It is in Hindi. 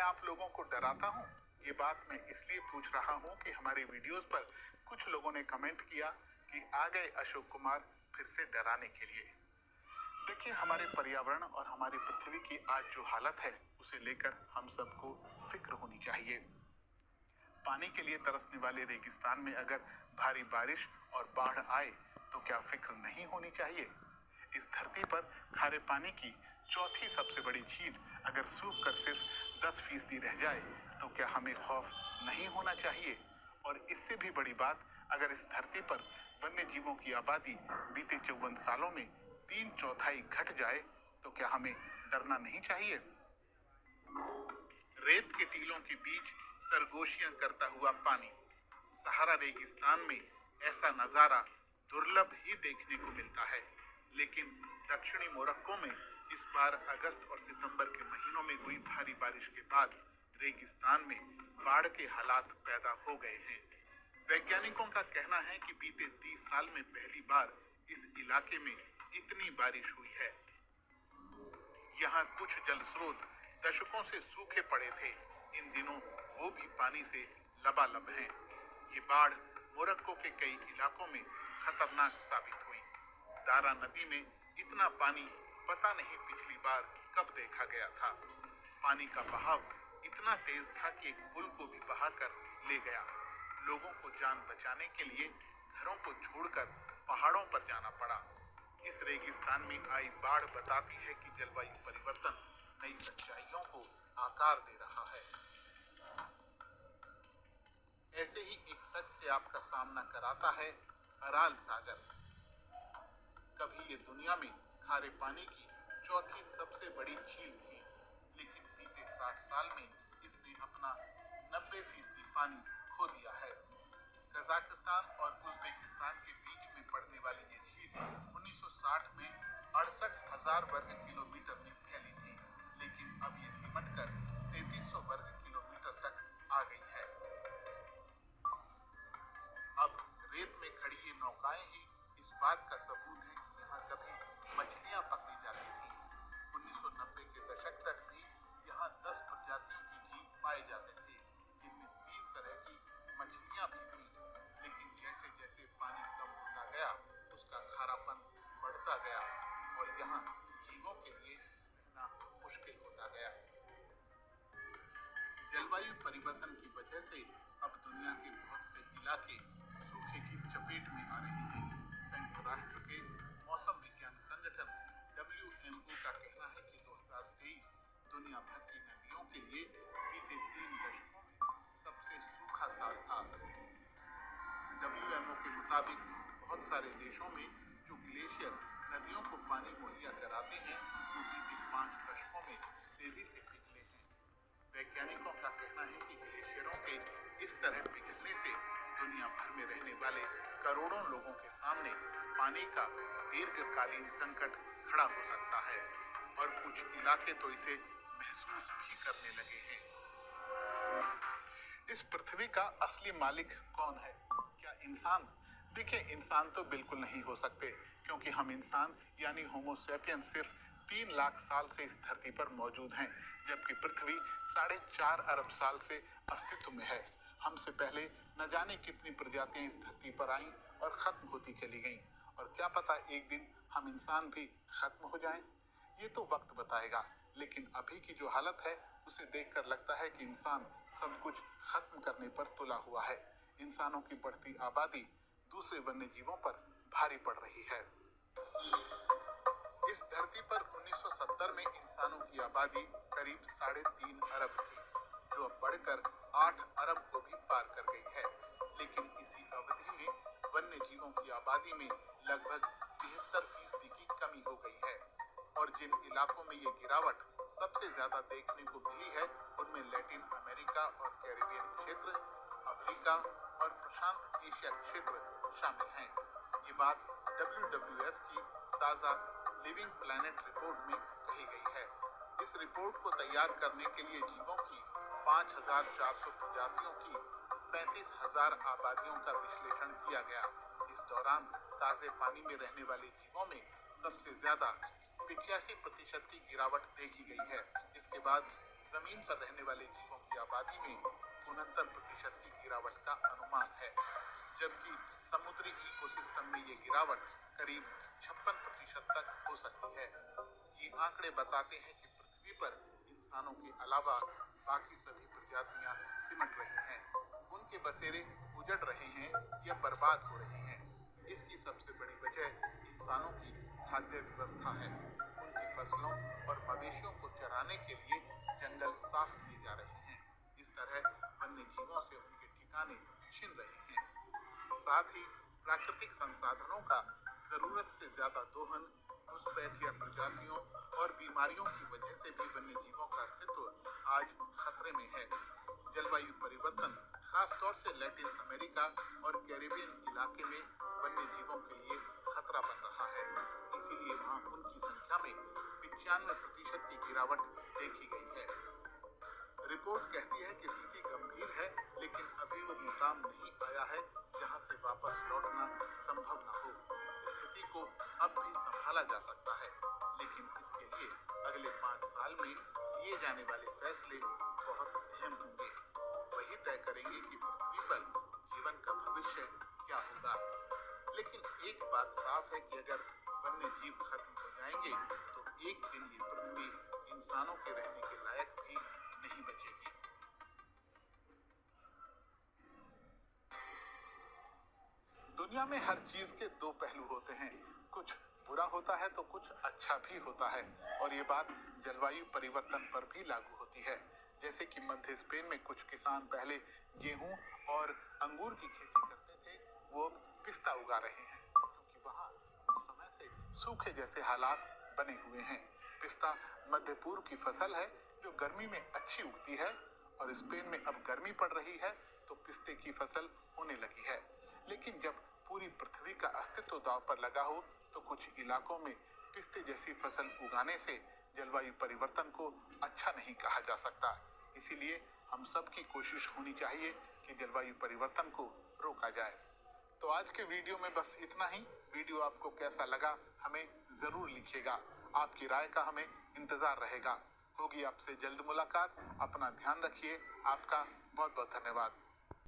मैं आप लोगों को डराता हूँ? ये बात मैं इसलिए पूछ रहा हूँ कि हमारे वीडियोस पर कुछ लोगों ने कमेंट किया कि आ गए अशोक कुमार फिर से डराने के लिए। देखिए, हमारे पर्यावरण और हमारी पृथ्वी की आज जो हालत है उसे लेकर हम सबको फिक्र होनी चाहिए। पानी के लिए तरसने वाले रेगिस्तान में अगर भारी बारिश और बाढ़ आए तो क्या फिक्र नहीं होनी चाहिए? इस धरती पर खारे पानी की चौथी सबसे बड़ी झील अगर सूख कर सिर्फ 10% रह जाए तो क्या हमें खौफ नहीं होना चाहिए? और इससे भी बड़ी बात, अगर इस धरती पर वन्य जीवों की आबादी बीते 54 सालों में 3/4 घट जाए तो क्या हमें डरना नहीं चाहिए? रेत के टीलों के बीच सरगोशियां करता हुआ पानी, सहारा रेगिस्तान में ऐसा नजारा दुर्लभ ही देखने को मिलता है। लेकिन दक्षिणी मोरक्को में इस बार अगस्त और सितंबर के महीनों में हुई भारी बारिश के बाद रेगिस्तान में बाढ़ के हालात पैदा हो गए हैं। वैज्ञानिकों का कहना है कि बीते 30 साल में पहली बार इस इलाके में इतनी बारिश हुई है। यहाँ कुछ जल स्रोत दशकों से सूखे पड़े थे, इन दिनों वो भी पानी से लबालब हैं। ये बाढ़ मोरक्को के कई इलाकों में खतरनाक साबित हुई। दारा नदी में इतना पानी पता नहीं पिछली बार कब देखा गया था। पानी का बहाव इतना तेज था कि एक पुल को भी बहाकर ले गया। लोगों को जान बचाने के लिए घरों को छोड़कर पहाड़ों पर जाना पड़ा। इस रेगिस्तान में आई बाढ़ बताती है कि जलवायु परिवर्तन नई सच्चाइयों को आकार दे रहा है। ऐसे ही एक सच से आपका सामना कराता है अराल सागर। कभी ये दुनिया में खारे पानी की चौथी सबसे बड़ी झील थी, लेकिन बीते 60 साल में इसने अपना 90% पानी खो दिया है। कजाकिस्तान और उज्बेकिस्तान के बीच में पड़ने वाली ये झील 1960 में 68,000 वर्ग किलोमीटर में फैली थी, लेकिन अब ये सिमटकर 3300 वर्ग किलोमीटर तक आ गई है। अब रेत में खड़ी ये नौकाएं ही इस बात का सबूत है कि यहाँ कभी मछलियां पकड़ी जाती थी। 1990 के दशक तक भी यहाँ 10 प्रजातियों की जीव पाए जाते थे, जिनमें 3 तरह की मछलियां भी थी। लेकिन जैसे जैसे पानी कम होता गया उसका खारापन बढ़ता गया और यहाँ जीवों के लिए रहना मुश्किल होता गया। जलवायु परिवर्तन की वजह से अब दुनिया के बहुत से इलाके सूखे की चपेट में आ रहे हैं। संयुक्त राष्ट्र के मौसम विज्ञान संगठन WMO का कहना है कि 2023 दुनिया भर की नदियों के लिए बीते 3 दशकों में सबसे सूखा साल था। WMO के मुताबिक बहुत सारे देशों में जो ग्लेशियर नदियों को पानी मुहैया कराते हैं वो बीते 5 दशकों में तेजी से पिघले हैं। वैज्ञानिकों का कहना है कि ग्लेशियरों के इस तरह पिघलने से दुनिया भर में रहने वाले करोड़ों लोगों के सामने पानी का दीर्घकालीन संकट खड़ा हो सकता है और कुछ इलाके तो इसे महसूस भी करने लगे हैं। इस पृथ्वी का असली मालिक कौन है? क्या इंसान? देखिए, इंसान तो बिल्कुल नहीं हो सकते, क्योंकि हम इंसान यानी होमो सैपियंस सिर्फ 3 लाख साल से इस धरती पर मौजूद हैं, जबकि पृथ्वी 4.5 अरब साल से अस्तित्व में है। हमसे पहले न जाने कितनी प्रजातियां इस धरती पर आईं और खत्म होती चली गईं, और क्या पता एक दिन हम इंसान भी खत्म हो जाएं। ये तो वक्त बताएगा, लेकिन अभी की जो हालत है उसे देखकर लगता है कि इंसान सब कुछ खत्म करने पर तुला हुआ है। इंसानों की बढ़ती आबादी दूसरे वन्य जीवों पर भारी पड़ रही है। इस धरती पर 1970 में इंसानों की आबादी करीब 3.5 अरब थी, जो अब बढ़कर 8 अरब को भी पार कर गई है। लेकिन इसी अवधि में वन्य जीवों की आबादी में लगभग 73% की कमी हो गई है, और जिन इलाकों में ये गिरावट सबसे ज्यादा देखने को मिली है उनमें लैटिन अमेरिका और कैरिबियन क्षेत्र, अफ्रीका और प्रशांत एशिया क्षेत्र शामिल हैं। ये बात WWF की ताजा लिविंग प्लैनेट रिपोर्ट में कही गई है। इस रिपोर्ट को तैयार करने के लिए जीवों की 5,400 प्रजातियों की 35,000 आबादियों का विश्लेषण किया गया। इस दौरान ताजे पानी में रहने वाले जीवों में सबसे ज्यादा 85% की गिरावट देखी गई है। इसके बाद जमीन पर रहने वाले जीवों की आबादी में 69% की गिरावट का अनुमान है, जबकि समुद्री इकोसिस्टम में ये गिरावट करीब 56% तक हो सकती है। ये आंकड़े बताते हैं कि पृथ्वी पर इंसानों के अलावा बाकी सभी प्रजातियां सिमट रही हैं, उनके बसेरे उजड़ रहे हैं या बर्बाद हो रहे हैं। इसकी सबसे बड़ी वजह इंसानों की खाद्य व्यवस्था है। उनकी फसलों और मवेशियों को चराने के लिए जंगल साफ किए जा रहे हैं। इस तरह वन्य जीवों से उनके ठिकाने छिन रहे हैं। साथ ही प्राकृतिक संसाधनों का जरूरत से ज्यादा दोहन, घुसपैठ या प्रजातियों और बीमारियों की वजह से भी वन्य जीवों का अस्तित्व आज खतरे में है। जलवायु परिवर्तन खासतौर से लैटिन अमेरिका और कैरिबियन इलाके में वन्य जीवों के लिए खतरा बन रहा है। इसीलिए वहां उनकी संख्या में 95% की गिरावट देखी गई है। रिपोर्ट कहती है कि स्थिति गंभीर है, लेकिन अभी वो मुकाम नहीं आया है जहां से वापस लौटना संभव न हो। स्थिति को अब भी संभाला जा सकता है, लेकिन इसके लिए अगले 5 साल में लिए जाने वाले फैसले बहुत अहम होंगे। वही तय करेंगे कि पृथ्वी पर जीवन का भविष्य क्या होगा। लेकिन एक बात साफ है कि अगर वन्य जीव खत्म हो जाएंगे तो एक दिन ये पृथ्वी इंसानों के रहने के लायक भी नहीं बचेगी। दुनिया में हर चीज के दो पहलू होते हैं, कुछ बुरा होता है तो कुछ अच्छा भी होता है, और ये बात जलवायु परिवर्तन पर भी लागू होती है। जैसे कि मध्य स्पेन में कुछ किसान पहले गेहूं और अंगूर की खेती करते थे, वो अब पिस्ता उगा रहे हैं, क्योंकि वहां कुछ समय से सूखे जैसे हालात बने हुए हैं। पिस्ता मध्य पूर्व की फसल है जो गर्मी में अच्छी उगती है, और स्पेन में अब गर्मी पड़ रही है तो पिस्ते की फसल होने लगी है। लेकिन जब पूरी पृथ्वी का अस्तित्व दांव पर लगा हो तो कुछ इलाकों में पिस्ते जैसी फसल उगाने से जलवायु परिवर्तन को अच्छा नहीं कहा जा सकता। इसीलिए हम सब की कोशिश होनी चाहिए कि जलवायु परिवर्तन को रोका जाए। तो आज के वीडियो में बस इतना ही। वीडियो आपको कैसा लगा हमें जरूर लिखिएगा। आपकी राय का हमें इंतजार रहेगा। होगी आपसे जल्द मुलाकात। अपना ध्यान रखिए। आपका बहुत बहुत धन्यवाद।